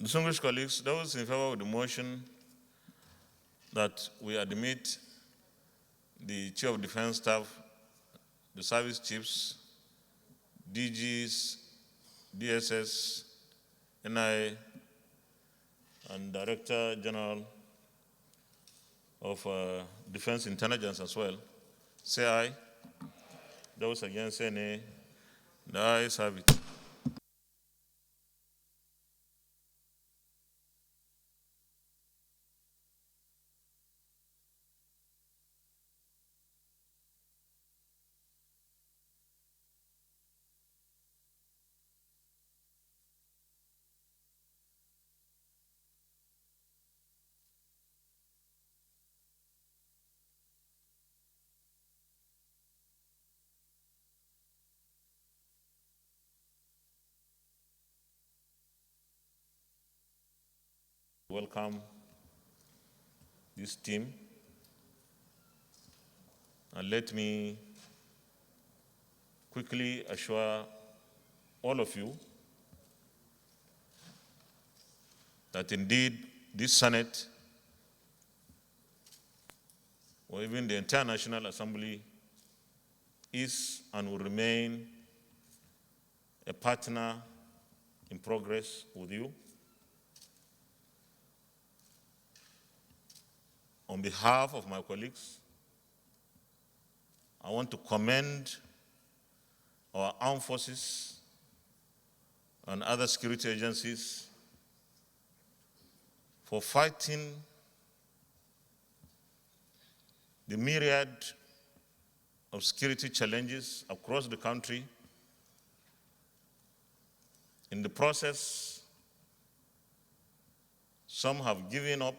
Distinguished colleagues, those in favor of the motion that we admit the Chief of Defense Staff, the service chiefs, DGs, DSS, NI, and Director General of Defense Intelligence as well, say aye. Those against say nay. The ayes have it. Welcome this team, and let me quickly assure all of you that indeed this Senate, or even the entire National Assembly, is and will remain a partner in progress with you. On behalf of my colleagues, I want to commend our armed forces and other security agencies for fighting the myriad of security challenges across the country. In the process, some have given up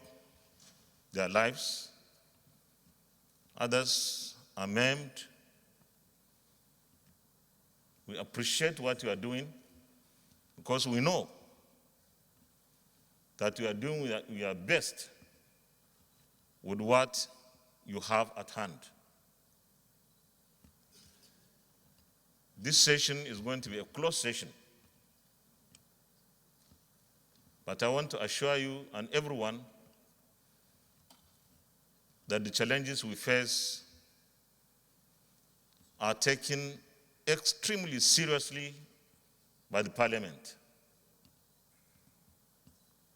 their lives, others are maimed. We appreciate what you are doing because we know that you are doing your best with what you have at hand. This session is going to be a closed session, but I want to assure you and everyone that the challenges we face are taken extremely seriously by the Parliament.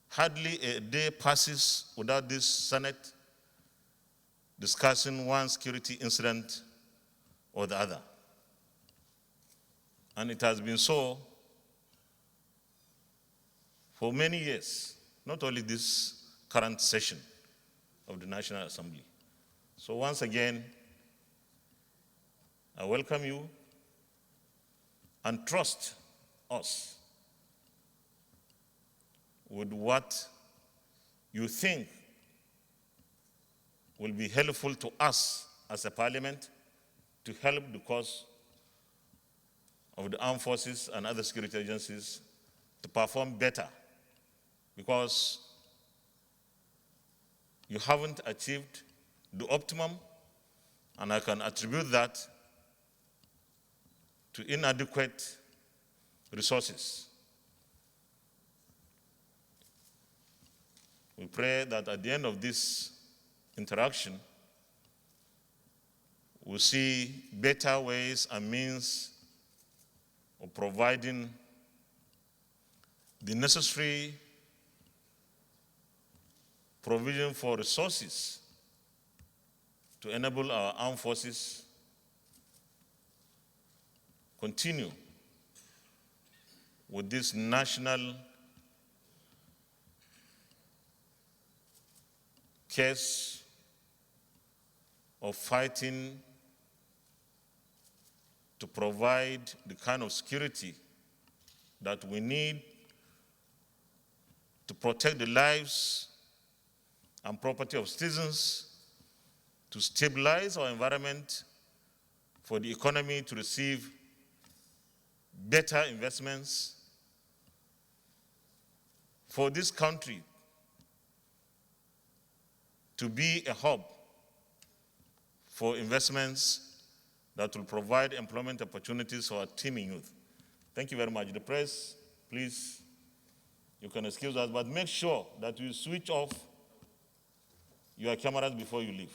Hardly a day passes without this Senate discussing one security incident or the other. And it has been so for many years, not only this current session of the National Assembly. So once again, I welcome you and trust us with what you think will be helpful to us as a parliament to help the cause of the armed forces and other security agencies to perform better, because you haven't achieved the optimum, and I can attribute that to inadequate resources. We pray that at the end of this interaction, we'll see better ways and means of providing the necessary provision for resources to enable our armed forces continue with this national case of fighting to provide the kind of security that we need to protect the lives and property of citizens, to stabilize our environment, for the economy to receive better investments, for this country to be a hub for investments that will provide employment opportunities for our teeming youth. Thank you very much. The press, please You can excuse us, but make sure that you switch off your cameras before you leave.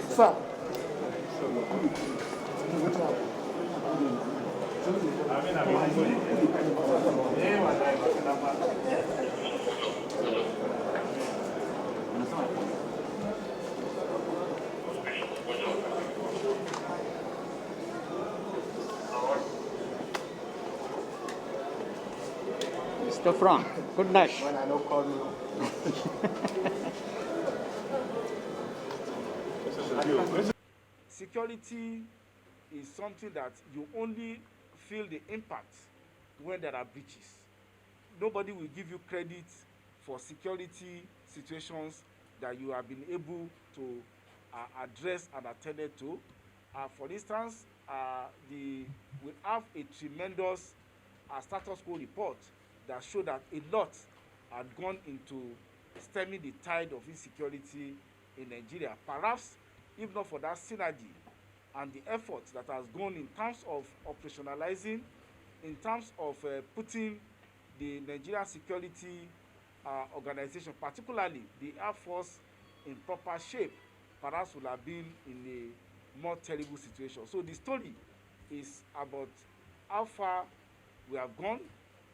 Sir. Mr. Frank, good night. When I don't call you. Security is something that you only feel the impact when there are breaches. Nobody will give you credit for security situations that you have been able to address and attended to. For instance, we have a tremendous status quo report that showed that a lot had gone into stemming the tide of insecurity in Nigeria. Perhaps if not for that synergy and the effort that has gone in terms of operationalizing, in terms of putting the Nigerian security organization, particularly the Air Force, in proper shape, perhaps would have been in a more terrible situation. So the story is about how far we have gone,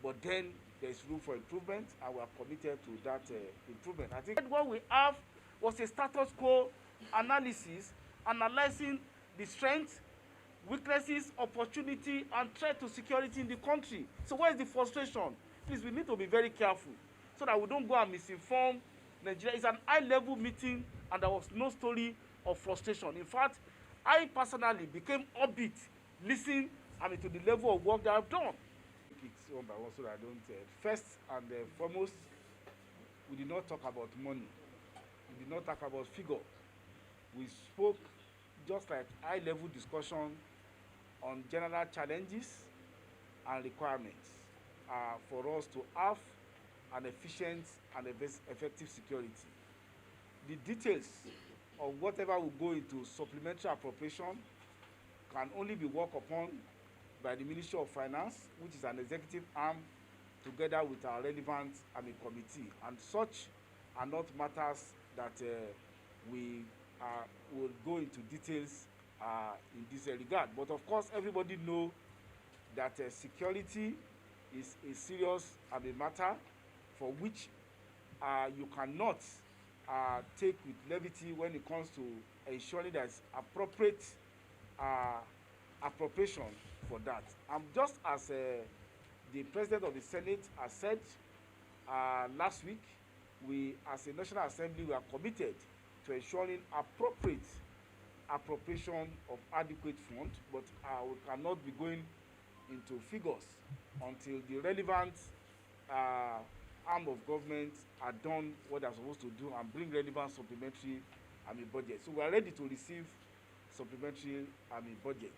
but then there is room for improvement, and we are committed to that improvement. I think what we have was a status quo analysis, analyzing the strengths, weaknesses, opportunity, and threat to security in the country. So where is the frustration? Please, we need to be very careful so that we don't go and misinform Nigeria. It's an high-level meeting, and there was no story of frustration. In fact, I personally became upbeat, listening to the level of work that I've done. It's one by one so that I don't. First and foremost, we did not talk about money. We did not talk about figure. We spoke just like high-level discussion on general challenges and requirements for us to have an efficient and effective security. The details of whatever will go into supplementary appropriation can only be worked upon by the Ministry of Finance, which is an executive arm, together with our relevant committee. And such are not matters that we will go into details in this regard. But of course, everybody knows that security is a serious matter for which you cannot take with levity when it comes to ensuring there's appropriate appropriation for that. Just as the President of the Senate has said last week, we as a National Assembly, we are committed to ensuring appropriate appropriation of adequate funds, but we cannot be going into figures until the relevant arm of government are done what they're supposed to do and bring relevant supplementary budget. So we are ready to receive supplementary budget.